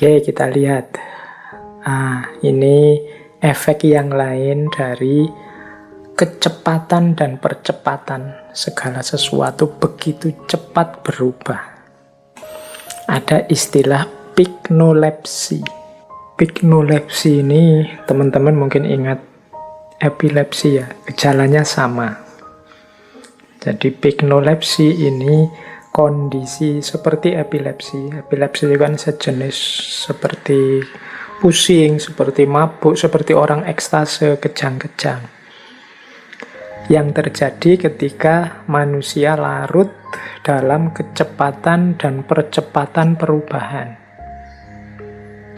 Oke, kita lihat. Ini efek yang lain dari kecepatan dan percepatan. Segala sesuatu begitu cepat berubah. Ada istilah pignolepsi. Pignolepsi ini teman-teman mungkin ingat epilepsi ya, gejalanya sama. Jadi pignolepsi ini kondisi seperti epilepsi. Epilepsi itu kan sejenis seperti pusing, seperti mabuk, seperti orang ekstase, kejang-kejang. Yang terjadi ketika manusia larut dalam kecepatan dan percepatan perubahan.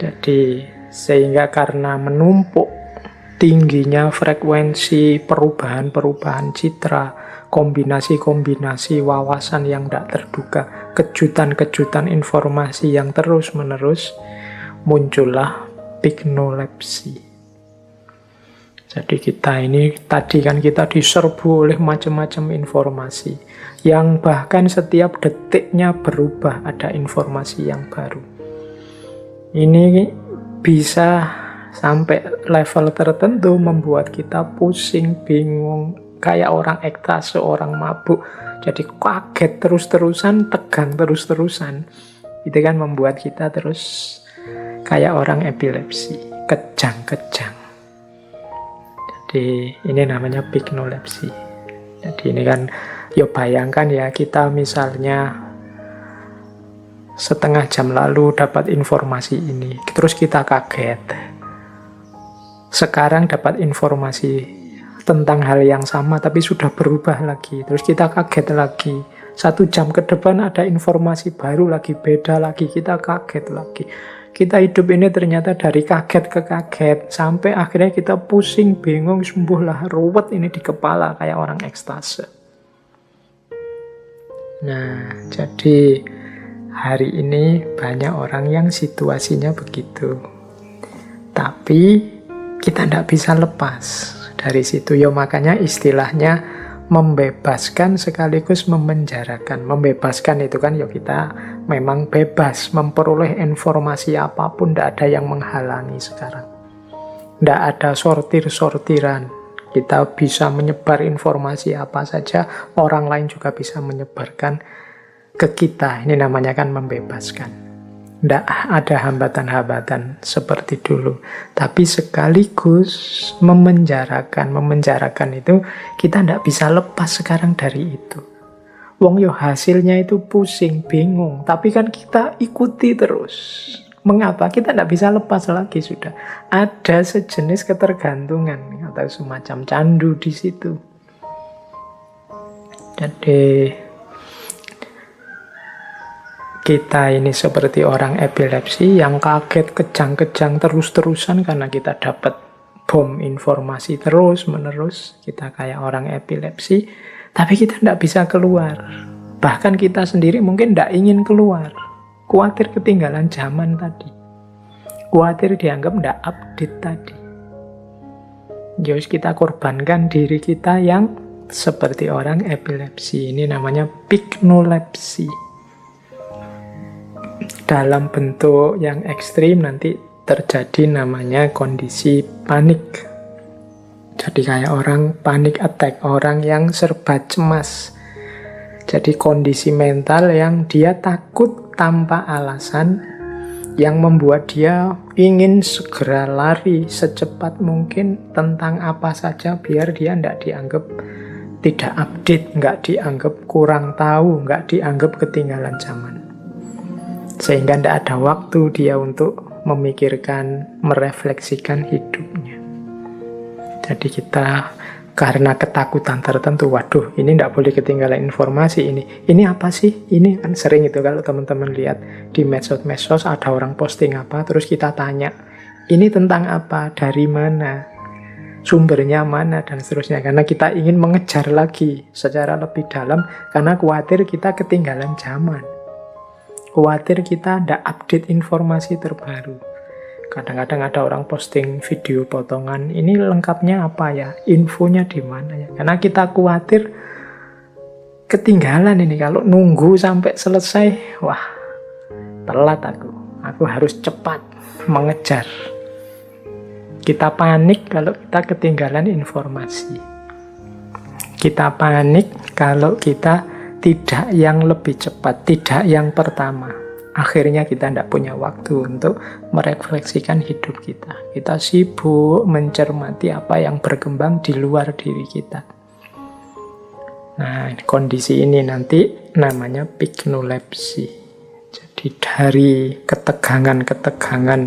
Jadi sehingga karena menumpuk tingginya frekuensi perubahan-perubahan citra, kombinasi-kombinasi wawasan yang tidak terduga, kejutan-kejutan informasi yang terus-menerus, muncullah pignolepsi. Jadi kita ini, tadi kan kita diserbu oleh macam-macam informasi, yang bahkan setiap detiknya berubah, ada informasi yang baru. Ini bisa sampai level tertentu membuat kita pusing, bingung, kayak orang ekstase, orang mabuk. Jadi kaget terus-terusan, tegang terus-terusan. Itu kan membuat kita terus kayak orang epilepsi, kejang-kejang. Jadi ini namanya pignolepsi. Jadi ini kan, ya bayangkan ya, kita misalnya setengah jam lalu dapat informasi ini, terus kita kaget. Sekarang dapat informasi tentang hal yang sama tapi sudah berubah lagi, terus kita kaget lagi. 1 jam ke depan ada informasi baru lagi, beda lagi, kita kaget lagi. Kita hidup ini ternyata dari kaget ke kaget, sampai akhirnya kita pusing, bingung, sembuhlah, ruwet ini di kepala kayak orang ekstase. Nah, jadi hari ini banyak orang yang situasinya begitu. Tapi kita tidak bisa lepas dari situ. Ya makanya istilahnya membebaskan sekaligus memenjarakan. Membebaskan itu kan ya kita memang bebas memperoleh informasi apapun, tidak ada yang menghalangi sekarang. Tidak ada sortir-sortiran. Kita bisa menyebar informasi apa saja, orang lain juga bisa menyebarkan ke kita. Ini namanya kan membebaskan. Tidak ada hambatan-hambatan seperti dulu. Tapi sekaligus memenjarakan. Memenjarakan itu kita tidak bisa lepas sekarang dari itu. Wong yo hasilnya itu pusing, bingung. Tapi kan kita ikuti terus. Mengapa? Kita tidak bisa lepas lagi sudah. Ada sejenis ketergantungan atau semacam candu di situ. Jadi kita ini seperti orang epilepsi yang kaget, kejang-kejang terus-terusan karena kita dapat bom informasi terus-menerus. Kita kayak orang epilepsi, tapi kita tidak bisa keluar. Bahkan kita sendiri mungkin tidak ingin keluar. Khawatir ketinggalan zaman tadi. Khawatir dianggap tidak update tadi. Jadi kita korbankan diri kita yang seperti orang epilepsi. Ini namanya pignolepsi. Dalam bentuk yang ekstrim nanti terjadi namanya kondisi panik. Jadi kayak orang panic attack, orang yang serba cemas. Jadi kondisi mental yang dia takut tanpa alasan, yang membuat dia ingin segera lari secepat mungkin tentang apa saja biar dia tidak dianggap tidak update, nggak dianggap kurang tahu, nggak dianggap ketinggalan zaman. Sehingga tidak ada waktu dia untuk memikirkan, merefleksikan hidupnya. Jadi kita karena ketakutan tertentu, waduh ini tidak boleh ketinggalan informasi ini. Ini apa sih? Ini kan sering itu kalau teman-teman lihat di medsos-medsos ada orang posting apa, terus kita tanya, ini tentang apa? Dari mana? Sumbernya mana? Dan seterusnya. Karena kita ingin mengejar lagi secara lebih dalam, karena khawatir kita ketinggalan zaman. Khawatir kita tidak update informasi terbaru. Kadang-kadang ada orang posting video potongan, ini lengkapnya apa ya? Infonya di mana ya? Karena kita khawatir ketinggalan ini. Kalau nunggu sampai selesai, wah, telat aku. Aku harus cepat mengejar. Kita panik kalau kita ketinggalan informasi. Kita panik kalau kita tidak yang lebih cepat, tidak yang pertama. Akhirnya kita tidak punya waktu untuk merefleksikan hidup kita. Kita sibuk mencermati apa yang berkembang di luar diri kita. Nah, kondisi ini nanti namanya piknolepsi. Jadi dari ketegangan-ketegangan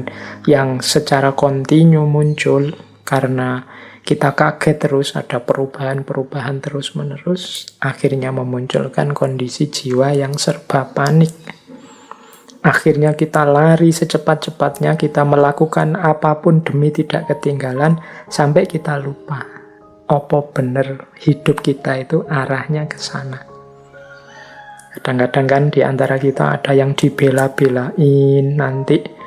yang secara kontinu muncul karena kita kaget terus, ada perubahan-perubahan terus-menerus, akhirnya memunculkan kondisi jiwa yang serba panik. Akhirnya kita lari secepat-cepatnya, kita melakukan apapun demi tidak ketinggalan, sampai kita lupa. Apa benar hidup kita itu arahnya ke sana. Kadang-kadang kan di antara kita ada yang dibela-belain, nanti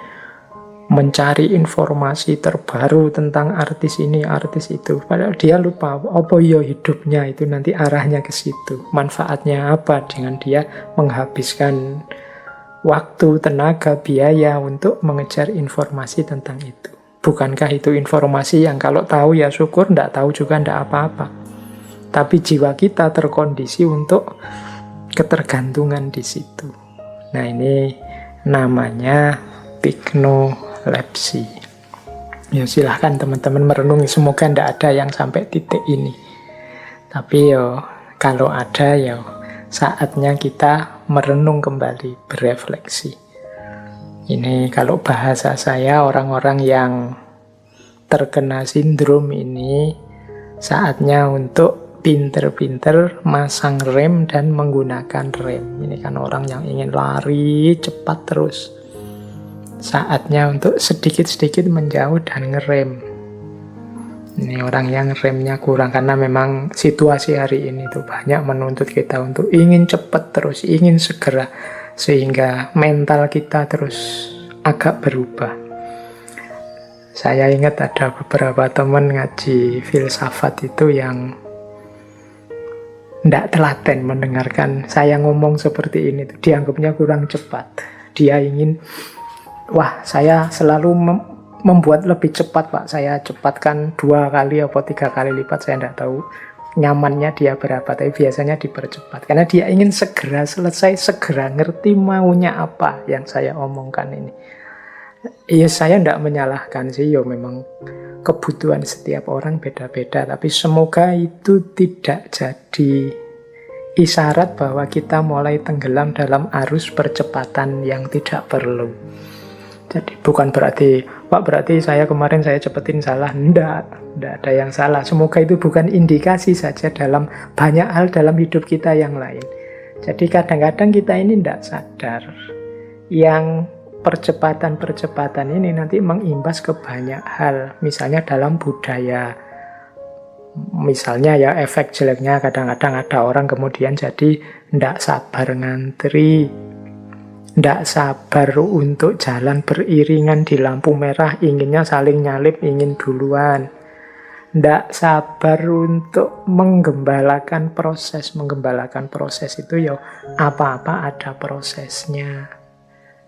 mencari informasi terbaru tentang artis ini, artis itu. Padahal dia lupa, apa ya hidupnya itu nanti arahnya ke situ. Manfaatnya apa dengan dia menghabiskan waktu, tenaga, biaya untuk mengejar informasi tentang itu. Bukankah itu informasi yang kalau tahu ya syukur, tidak tahu juga tidak apa-apa. Tapi jiwa kita terkondisi untuk ketergantungan di situ. Nah, ini namanya piknolepsi. Ya silahkan teman-teman merenungi, semoga tidak ada yang sampai titik ini. Tapi kalau ada saatnya kita merenung kembali, berefleksi. Ini kalau bahasa saya, orang-orang yang terkena sindrom ini saatnya untuk pinter-pinter masang rem dan menggunakan rem. Ini kan orang yang ingin lari cepat terus. Saatnya untuk sedikit-sedikit menjauh dan ngerem. Ini orang yang remnya kurang, karena memang situasi hari ini tuh banyak menuntut kita untuk ingin cepat terus, ingin segera, sehingga mental kita terus agak berubah. Saya ingat ada beberapa teman ngaji filsafat itu yang tidak telaten mendengarkan saya ngomong seperti ini, dianggapnya kurang cepat. Dia ingin, wah saya selalu membuat lebih cepat Pak, saya cepatkan 2 kali atau 3 kali lipat, saya tidak tahu nyamannya dia berapa, tapi biasanya dipercepat. Karena dia ingin segera selesai, segera ngerti maunya apa yang saya omongkan ini. Iya, saya tidak menyalahkan sih, memang kebutuhan setiap orang beda-beda, tapi semoga itu tidak jadi isyarat bahwa kita mulai tenggelam dalam arus percepatan yang tidak perlu. Jadi bukan berarti, Pak berarti saya kemarin saya cepetin salah. Tidak ada yang salah. Semoga itu bukan indikasi saja dalam banyak hal dalam hidup kita yang lain. Jadi kadang-kadang kita ini tidak sadar. Yang percepatan-percepatan ini nanti mengimbas ke banyak hal. Misalnya dalam budaya. Misalnya efek jeleknya kadang-kadang ada orang kemudian jadi tidak sabar ngantri. Tidak sabar untuk jalan beriringan di lampu merah, inginnya saling nyalip, ingin duluan. Tidak sabar untuk menggembalakan proses. Menggembalakan proses itu apa-apa ada prosesnya.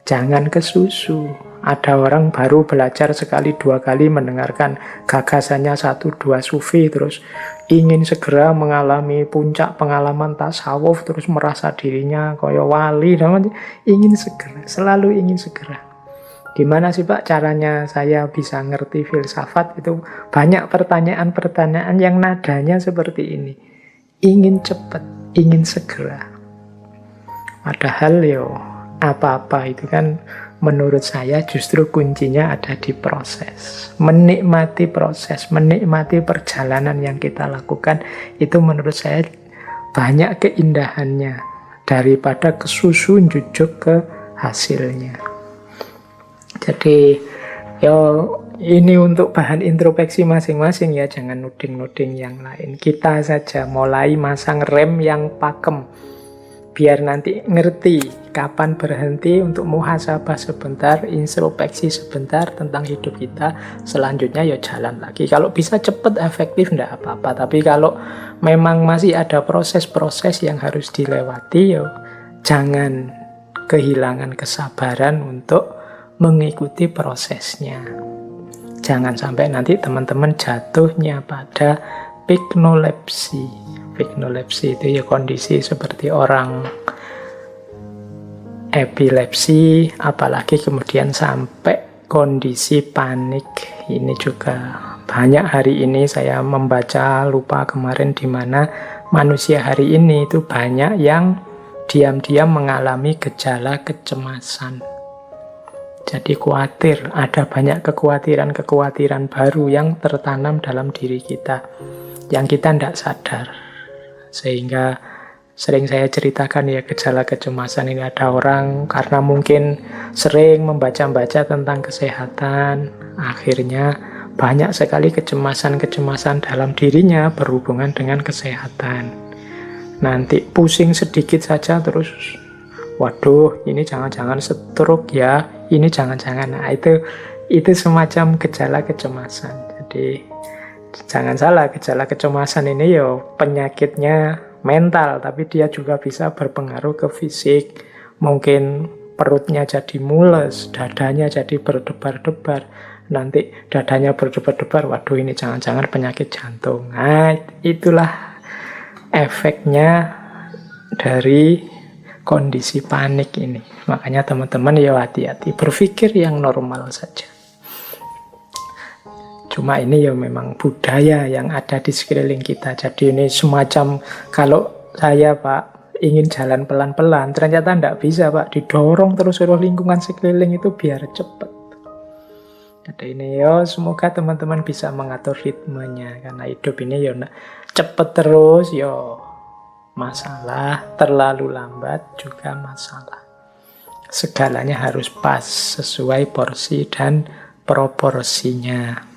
Jangan kesusu. Ada orang baru belajar sekali 2 kali mendengarkan gagasannya 1-2 sufi, terus ingin segera mengalami puncak pengalaman tasawuf, terus merasa dirinya kaya wali, ingin segera, selalu ingin segera. Gimana sih Pak caranya saya bisa ngerti filsafat? Itu banyak pertanyaan-pertanyaan yang nadanya seperti ini. Ingin cepat, ingin segera. Padahal apa-apa itu kan menurut saya justru kuncinya ada di proses. Menikmati proses, menikmati perjalanan yang kita lakukan, itu menurut saya banyak keindahannya daripada kesusu jujuk ke hasilnya. Jadi ini untuk bahan introspeksi masing-masing ya, jangan nuding-nuding yang lain. Kita saja mulai masang rem yang pakem, biar nanti ngerti kapan berhenti untuk muhasabah sebentar, introspeksi sebentar tentang hidup kita. Selanjutnya jalan lagi. Kalau bisa cepat, efektif, enggak apa-apa. Tapi kalau memang masih ada proses-proses yang harus dilewati, jangan kehilangan kesabaran untuk mengikuti prosesnya. Jangan sampai nanti teman-teman jatuhnya pada piknolepsi. Piknolepsi itu ya kondisi seperti orang epilepsi, apalagi kemudian sampai kondisi panik. Ini juga banyak hari ini saya membaca, lupa kemarin di mana manusia hari ini itu banyak yang diam-diam mengalami gejala kecemasan. Jadi khawatir, ada banyak kekhawatiran-kekhawatiran baru yang tertanam dalam diri kita, yang kita tidak sadar. Sehingga sering saya ceritakan ya gejala kecemasan ini ada orang karena mungkin sering membaca-baca tentang kesehatan, akhirnya banyak sekali kecemasan-kecemasan dalam dirinya berhubungan dengan kesehatan. Nanti pusing sedikit saja terus, waduh ini jangan-jangan stroke ya, ini jangan-jangan. Nah itu semacam gejala kecemasan. Jadi jangan salah, gejala kecemasan ini ya penyakitnya mental, tapi dia juga bisa berpengaruh ke fisik. Mungkin perutnya jadi mules, dadanya jadi berdebar-debar. Nanti dadanya berdebar-debar, waduh ini jangan-jangan penyakit jantung. Nah itulah efeknya dari kondisi panik ini. Makanya teman-teman ya hati-hati, berpikir yang normal saja. Cuma ini ya memang budaya yang ada di sekeliling kita. Jadi ini semacam kalau saya Pak ingin jalan pelan-pelan, ternyata tidak bisa Pak, didorong terus oleh lingkungan sekeliling itu biar cepat. Jadi ini ya semoga teman-teman bisa mengatur ritmenya, karena hidup ini ya cepet terus ya masalah, terlalu lambat juga masalah. Segalanya harus pas, sesuai porsi dan proporsinya.